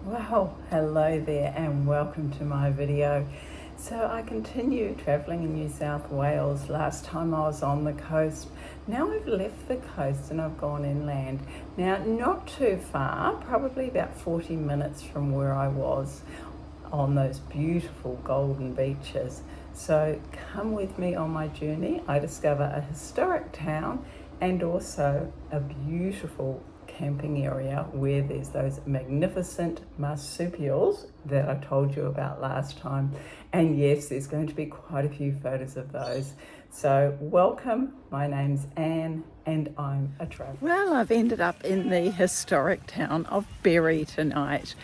Well, hello there and welcome to my video. So I continue travelling in New South Wales. Last time I was on the coast. Now I've left the coast and I've gone inland. Now not too far, probably about 40 minutes from where I was on those beautiful golden beaches. So come with me on my journey. I discover a historic town and also a beautiful camping area where there's those magnificent marsupials that I told you about last time. And yes, there's going to be quite a few photos of those. So welcome, my name's Anne and I'm a traveller. Well, I've ended up in the historic town of Berry tonight.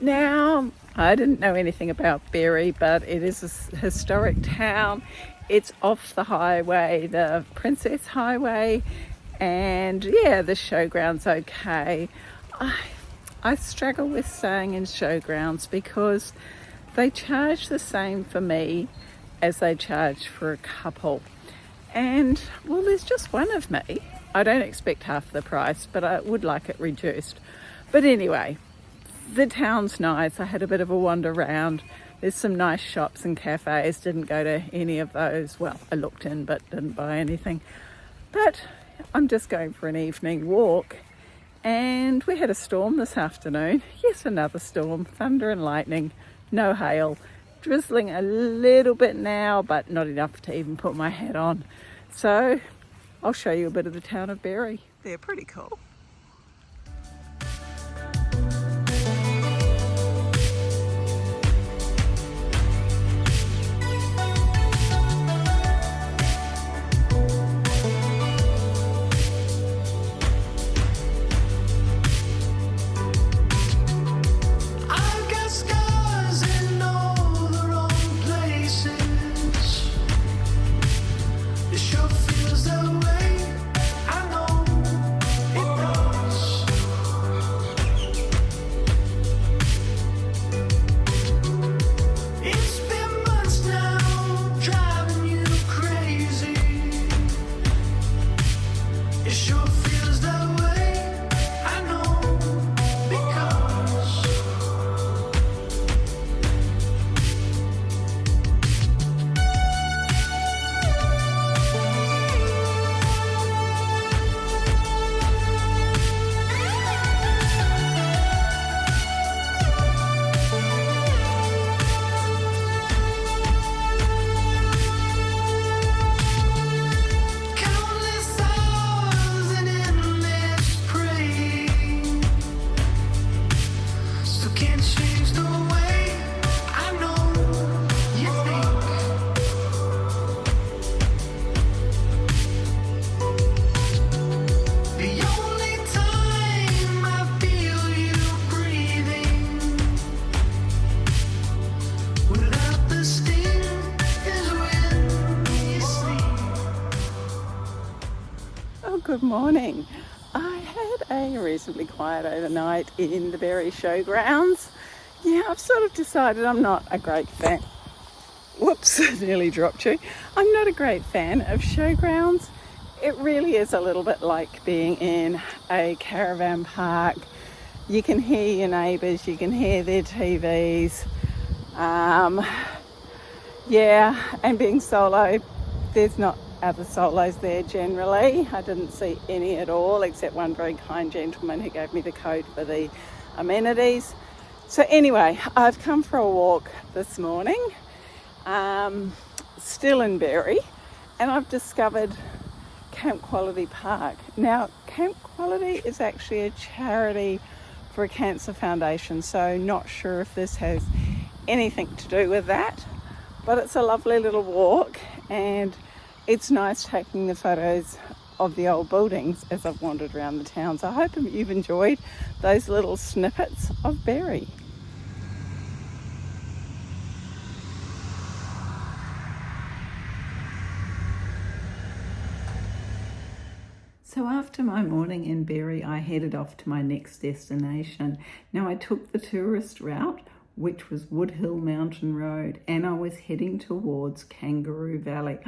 Now, I didn't know anything about Berry, but it is a historic town. It's off the highway, the Princess Highway, and yeah, the showground's okay. I struggle with staying in showgrounds because they charge the same for me as they charge for a couple. And well, there's just one of me. I don't expect half the price, but I would like it reduced. But anyway, the town's nice. I had a bit of a wander around. There's some nice shops and cafes. Didn't go to any of those. Well, I looked in but didn't buy anything. But I'm just going for an evening walk, and we had a storm this afternoon. Yes, another storm, thunder and lightning, no hail, drizzling a little bit now, but not enough to even put my hat on. So I'll show you a bit of the town of Berry. They're pretty cool. Good morning. I had a reasonably quiet overnight in the Berry Showgrounds. Yeah, I've sort of decided I'm not a great fan. Whoops, nearly dropped you. I'm not a great fan of showgrounds. It really is a little bit like being in a caravan park. You can hear your neighbours, you can hear their TVs. Yeah, and being solo, there's not other solos there generally. I didn't see any at all, except one very kind gentleman who gave me the code for the amenities. So anyway, I've come for a walk this morning, still in Berry, and I've discovered Camp Quality Park. Now, Camp Quality is actually a charity for a cancer foundation, so not sure if this has anything to do with that, but it's a lovely little walk, and it's nice taking the photos of the old buildings as I've wandered around the town. So I hope you've enjoyed those little snippets of Berry. So after my morning in Berry, I headed off to my next destination. Now I took the tourist route, which was Woodhill Mountain Road, and I was heading towards Kangaroo Valley.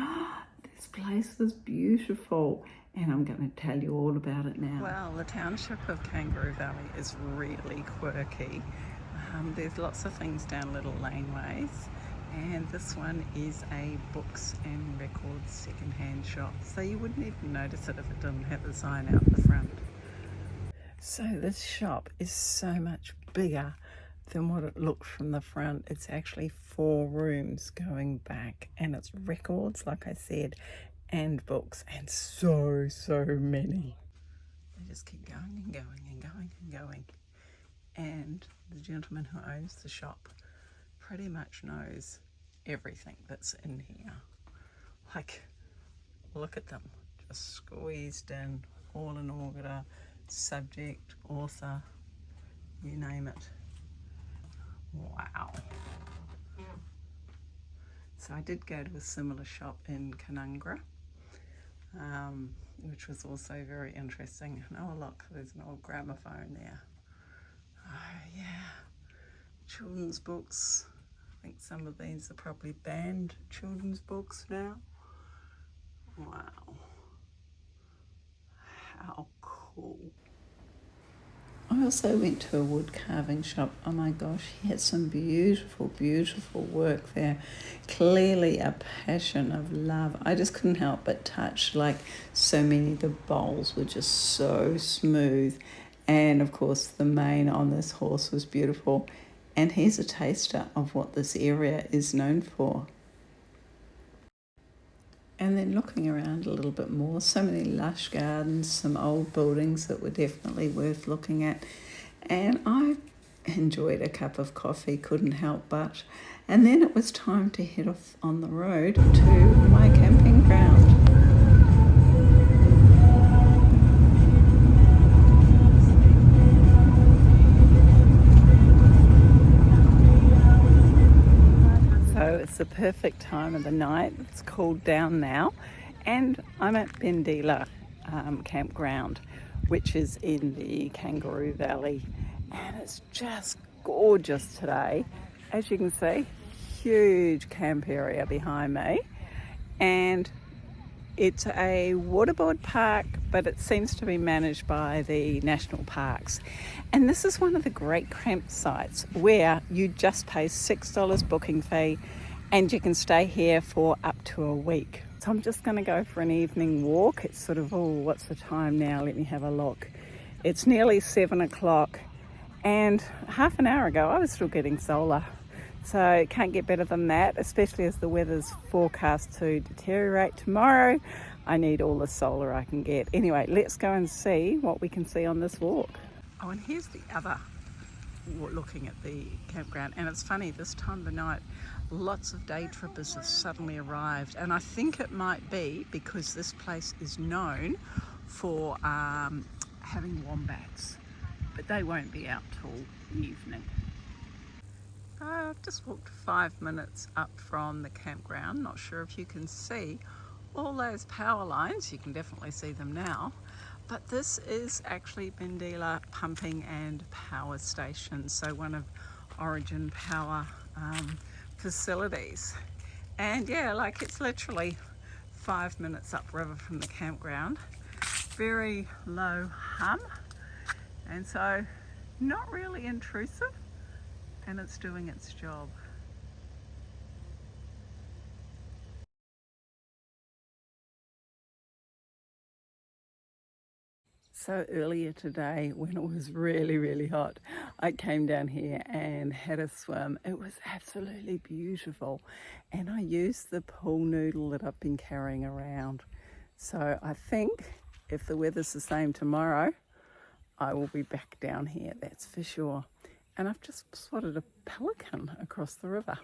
This place was beautiful, and I'm going to tell you all about it now. Well, the township of Kangaroo Valley is really quirky. There's lots of things down little laneways, and this one is a books and records second-hand shop, so you wouldn't even notice it if it didn't have the sign out the front. So this shop is so much bigger than what it looks from the front. It's actually 4 rooms going back, and it's records, like I said, and books, and so many. They just keep going and going and going and going. And the gentleman who owns the shop pretty much knows everything that's in here. Like, look at them, just squeezed in, all in order, subject, author, you name it. Wow. So I did go to a similar shop in Kangaroo, which was also very interesting. And oh look, there's an old gramophone there. Oh yeah, children's books. I think some of these are probably banned children's books now. Wow, how cool. I also went to a wood carving shop. Oh my gosh, he had some beautiful work there. Clearly a passion of love. I just couldn't help but touch, like, so many of the bowls were just so smooth. And of course the mane on this horse was beautiful. And here's a taster of what this area is known for. And then looking around a little bit more, so many lush gardens, some old buildings that were definitely worth looking at. And I enjoyed a cup of coffee, couldn't help but. And then it was time to head off on the road to my camping ground. It's the perfect time of the night. It's cooled down now, and I'm at Bendila campground, which is in the Kangaroo Valley, and it's just gorgeous today. As you can see, huge camp area behind me, and it's a waterboard park, but it seems to be managed by the national parks. And this is one of the great campsites where you just pay $6 booking fee and you can stay here for up to a week. So I'm just going to go for an evening walk. It's sort of, oh, what's the time now? Let me have a look. It's nearly 7 o'clock, and half an hour ago I was still getting solar. So can't get better than that, especially as the weather's forecast to deteriorate tomorrow. I need all the solar I can get. Anyway, let's go and see what we can see on this walk. Oh, and here's the other looking at the campground, and it's funny, this time of the night lots of day trippers have suddenly arrived, and I think it might be because this place is known for having wombats, but they won't be out till evening. I've just walked 5 minutes up from the campground. Not sure if you can see all those power lines. You can definitely see them now. But this is actually Bendila Pumping and Power Station, so one of Origin Power facilities. And yeah, like, it's literally 5 minutes upriver from the campground. Very low hum, and so not really intrusive, and it's doing its job. So earlier today, when it was really hot, I came down here and had a swim. It was absolutely beautiful, and I used the pool noodle that I've been carrying around. So I think if the weather's the same tomorrow, I will be back down here, that's for sure. And I've just spotted a pelican across the river.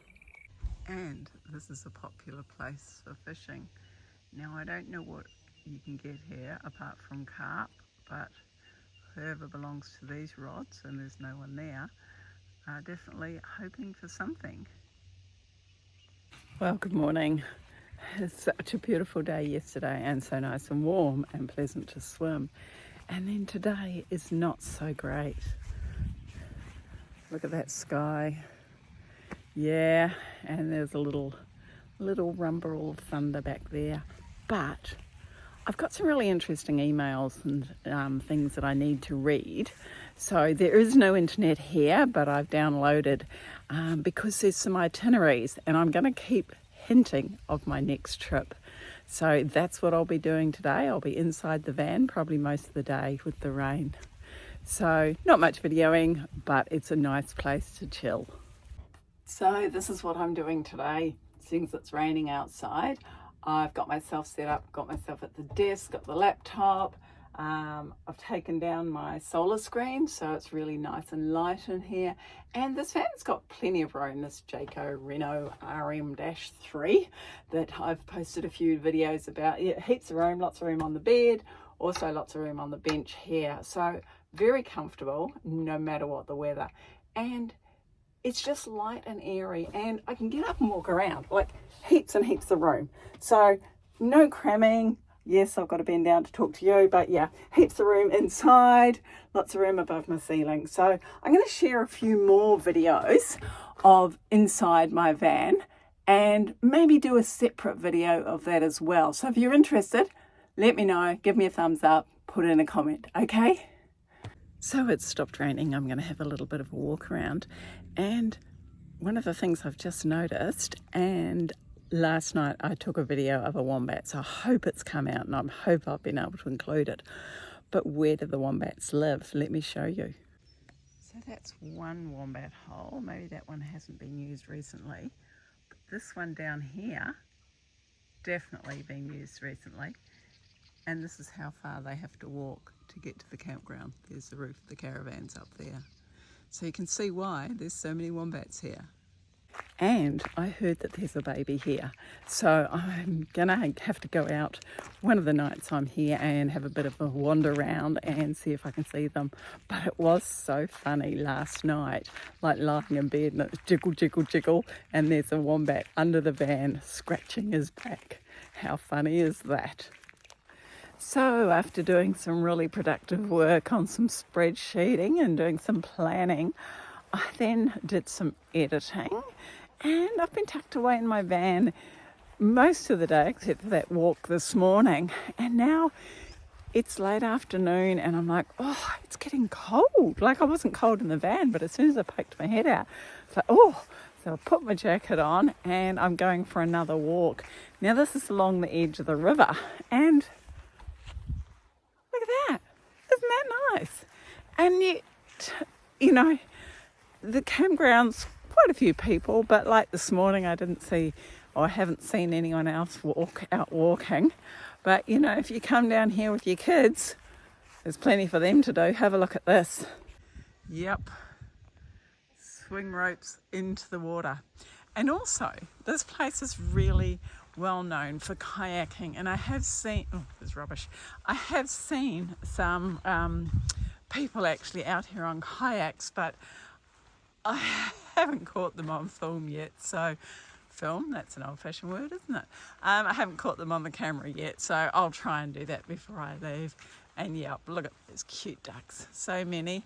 And this is a popular place for fishing. Now, I don't know what you can get here apart from carp, but whoever belongs to these rods, and there's no one there, are definitely hoping for something. Well, good morning. It's such a beautiful day yesterday, and so nice and warm and pleasant to swim. And then today is not so great. Look at that sky. Yeah, and there's a little rumble of thunder back there. But I've got some really interesting emails and things that I need to read. So there is no internet here, but I've downloaded because there's some itineraries, and I'm going to keep hinting of my next trip. So that's what I'll be doing today. I'll be inside the van probably most of the day with the rain. So not much videoing, but it's a nice place to chill. So this is what I'm doing today, since it's raining outside. I've got myself set up, got myself at the desk, got the laptop. I've taken down my solar screen, so it's really nice and light in here. And this fan's got plenty of room, this Jayco Reno RM-3 that I've posted a few videos about. Yeah, heaps of room, lots of room on the bed, also lots of room on the bench here. So very comfortable no matter what the weather. And it's just light and airy, and I can get up and walk around, like heaps and heaps of room. So no cramming. Yes, I've got to bend down to talk to you, but yeah, heaps of room inside, lots of room above my ceiling. So I'm going to share a few more videos of inside my van and maybe do a separate video of that as well. So if you're interested, let me know, give me a thumbs up, put in a comment, okay? So it's stopped raining. I'm going to have a little bit of a walk around. And one of the things I've just noticed, and last night I took a video of a wombat, so I hope it's come out and I hope I've been able to include it. But where do the wombats live? Let me show you. So that's one wombat hole. Maybe that one hasn't been used recently. But this one down here, definitely been used recently. And this is how far they have to walk to get to the campground. There's the roof of the caravans up there. So you can see why there's so many wombats here. And I heard that there's a baby here. So I'm gonna have to go out one of the nights I'm here and have a bit of a wander around and see if I can see them. But it was so funny last night, like lying in bed and it's jiggle, jiggle, jiggle, and there's a wombat under the van scratching his back. How funny is that? So after doing some really productive work on some spreadsheeting and doing some planning, I then did some editing, and I've been tucked away in my van most of the day except for that walk this morning. And now it's late afternoon and I'm like, oh, it's getting cold. Like I wasn't cold in the van, but as soon as I poked my head out, it's like, oh. So I put my jacket on and I'm going for another walk. Now this is along the edge of the river, and look at that. Isn't that nice? And yet, you know, the campground's quite a few people, but like this morning I didn't see, or I haven't seen anyone else out walking. But you know, if you come down here with your kids, there's plenty for them to do. Have a look at this. Yep, swing ropes into the water. And also, this place is really well known for kayaking, and I have seen, oh, there's rubbish. I have seen some people actually out here on kayaks, but I haven't caught them on film yet. So film, that's an old-fashioned word, isn't it? I haven't caught them on the camera yet, so I'll try and do that before I leave. And yeah, look at those cute ducks, so many,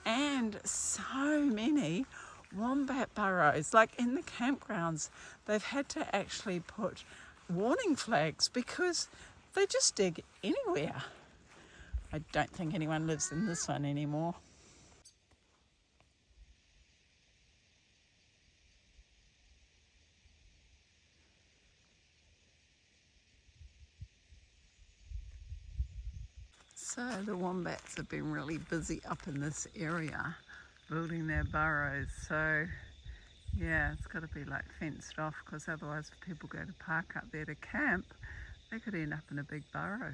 and so many wombat burrows. Like in the campgrounds, they've had to actually put warning flags because they just dig anywhere. I don't think anyone lives in this one anymore. So the wombats have been really busy up in this area building their burrows. So yeah, it's got to be like fenced off, because otherwise if people go to park up there to camp, they could end up in a big burrow.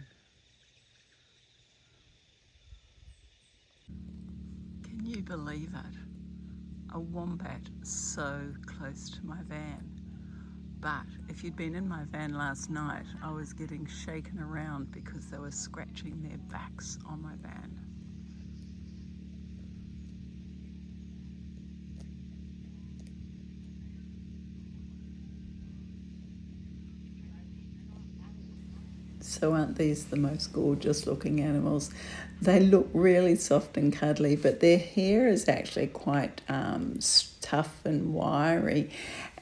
Can you believe it? A wombat so close to my van. But if you'd been in my van last night, I was getting shaken around because they were scratching their backs on my van. So aren't these the most gorgeous looking animals? They look really soft and cuddly, but their hair is actually quite tough and wiry,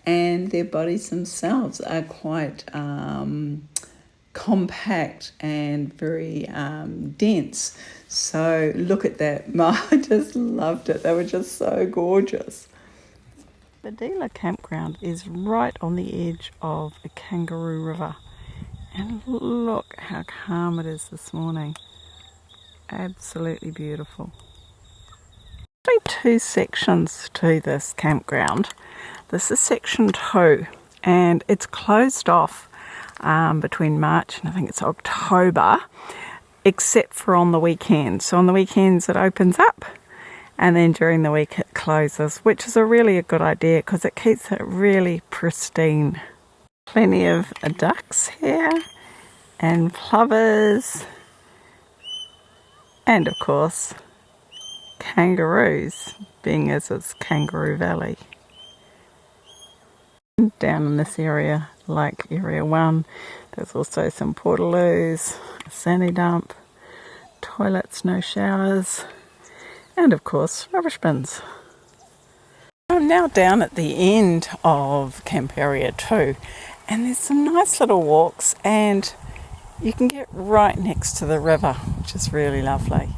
and their bodies themselves are quite compact and very dense. So look at that. I just loved it. They were just so gorgeous. The Dealer campground is right on the edge of the Kangaroo River. And look how calm it is this morning. Absolutely beautiful. There's two sections to this campground. This is section 2 and it's closed off between March and I think it's October, except for on the weekends. So on the weekends it opens up and then during the week it closes, which is a really good idea because it keeps it really pristine. Plenty of ducks here and plovers and of course kangaroos, being as it's Kangaroo Valley. Down in this area, like area 1, there's also some portaloos, a sandy dump, toilets, no showers, and of course rubbish bins. I'm now down at the end of camp area 2 and there's some nice little walks and you can get right next to the river, which is really lovely.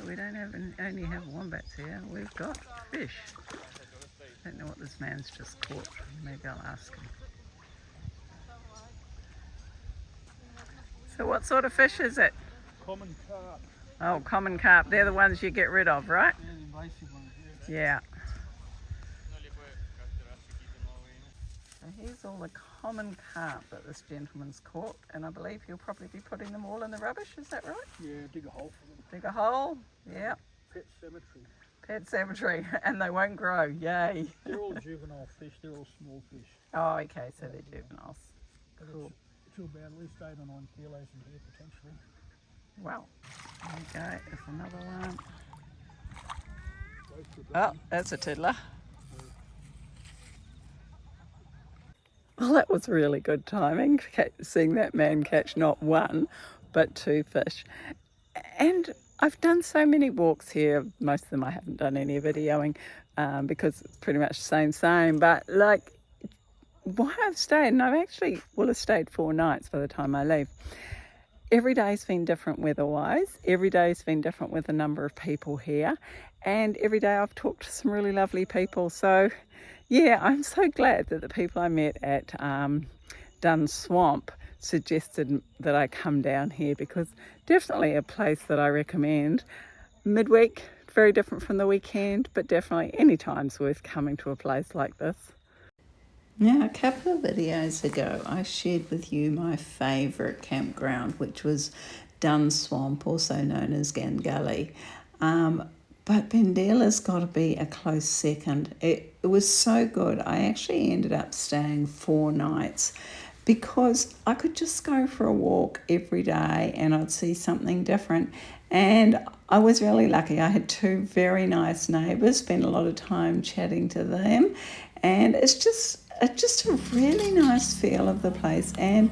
We don't only have wombats here, we've got fish. I don't know what this man's just caught, maybe I'll ask him. So what sort of fish is it? Common carp. Oh, common carp, they're the ones you get rid of, right? Yeah, the invasive ones, yeah. Yeah. So here's all the common carp that this gentleman's caught, and I believe he'll probably be putting them all in the rubbish, is that right? Yeah, dig a hole for them. Dig a hole, yeah. Pet cemetery. Pet cemetery, and they won't grow, yay. They're all juvenile fish, they're all small fish. Oh, okay, so they're juveniles. Cool. It's about at least 8 or 9 kilos in here potentially. Wow. There you go, there's another one. Oh, that's a tiddler. Well, that was really good timing, seeing that man catch not 1, but 2 fish. And I've done so many walks here, most of them I haven't done any videoing because it's pretty much the same, but like why I've stayed, and I've actually will have stayed 4 nights by the time I leave. Every day's been different weather-wise, every day's been different with the number of people here, and every day I've talked to some really lovely people. So yeah, I'm so glad that the people I met at Dun Swamp suggested that I come down here, because definitely a place that I recommend. Midweek, very different from the weekend, but definitely any time's worth coming to a place like this. Now, a couple of videos ago, I shared with you my favourite campground, which was Dun Swamp, also known as Gan Gully. But Bendila's got to be a close second. It was so good. I actually ended up staying 4 nights because I could just go for a walk every day and I'd see something different. And I was really lucky. I had 2 very nice neighbours, spent a lot of time chatting to them. And it's just a really nice feel of the place. And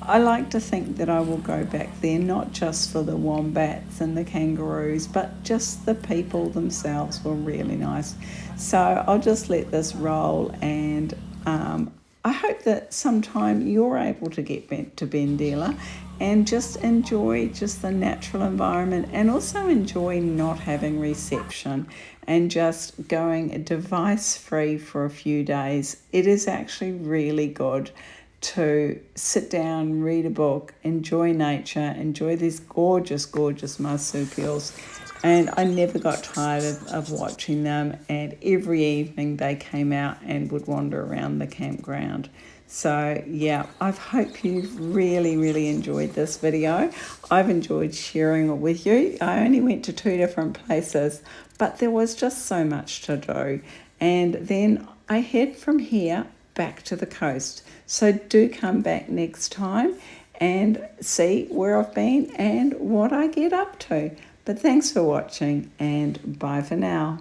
I like to think that I will go back there, not just for the wombats and the kangaroos, but just the people themselves were really nice. So I'll just let this roll, and I hope that sometime you're able to get back to Bendiela and just enjoy just the natural environment, and also enjoy not having reception and just going device free for a few days. It is actually really good to sit down, read a book, enjoy nature, enjoy these gorgeous, gorgeous marsupials. And I never got tired of watching them, and every evening they came out and would wander around the campground. So yeah, I hope you've really, really enjoyed this video. I've enjoyed sharing it with you. I only went to 2 different places, but there was just so much to do. And then I head from here back to the coast. So do come back next time and see where I've been and what I get up to. But thanks for watching, and bye for now.